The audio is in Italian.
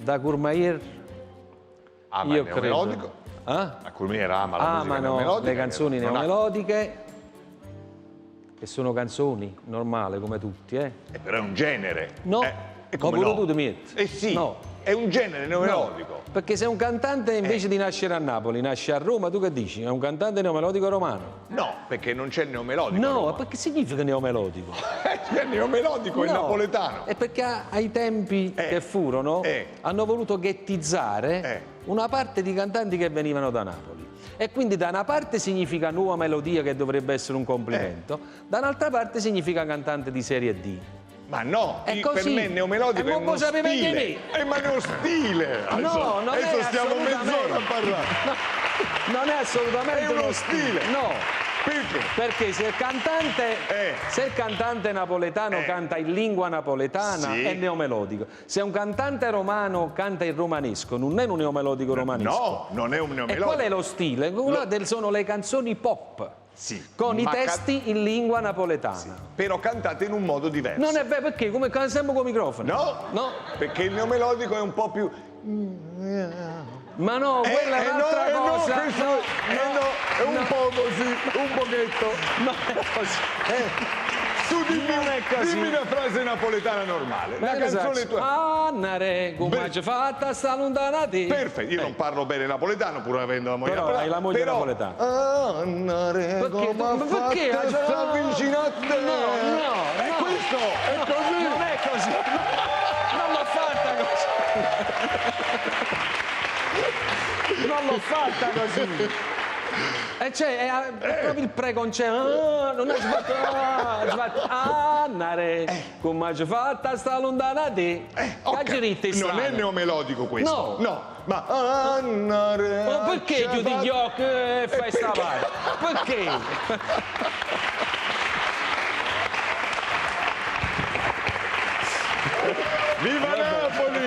Da Courmayeur Ama io il neomelodico. credo. Ah? La Courmayeur ama la musica Amano neomelodica. le canzoni non ha- neomelodiche, che sono canzoni normali come tutti, però è un genere. No, e ma come pure no? tu ti metti. Sì, No. è un genere neomelodico. No, perché se un cantante invece di nascere a Napoli nasce a Roma, tu che dici? È un cantante neomelodico romano? No, perché non c'è il neomelodico. a No, Roma. perché significa neomelodico? Il neomelodico è No, napoletano. è perché ai tempi che furono hanno voluto ghettizzare una parte di cantanti che venivano da Napoli. E quindi da una parte significa nuova melodia, che dovrebbe essere un complimento, da un'altra parte significa cantante di serie D. Ma no, È per così. me il neomelodico E è mo uno lo sapeva anche stile. Ma è uno stile. No, non adesso è stiamo assolutamente. mezz'ora a parlare. Non è assolutamente È uno stile. No. Perché? Perché se il cantante napoletano canta in lingua napoletana Sì. è neomelodico. Se un cantante romano canta in romanesco, non è un neomelodico romanesco. No, non è un E neomelodico. qual è lo stile? Sono le canzoni pop. Sì, Con i ma testi in lingua napoletana. però cantate in un modo diverso. Non è vero, perché? Come cantiamo con i microfoni? No, perché il neomelodico è un po' più... Ma no, quella è un'altra cosa. questo è un po' così, un pochetto. No, è così. Tu Non è così. dimmi una frase napoletana normale. La canzone tua. Annare, come ci fatta sta lontana te. Perfetto, io non parlo bene napoletano pur avendo la moglie Però napoletana. hai la moglie napoletana. Annare, Perché? come Ma perché? fatta sta vicino a te. No, Questo è così. Non è così. Non l'ho fatta così. Non l'ho fatta così. E cioè, è proprio il preconcetto. Non è sbagliato. Annare, come ci fatta sta lontana te. Ok, non è neomelodico questo. No. Ma annare. Ma perché chiudi gli occhi e fai sta parte? Perché? Viva Napoli!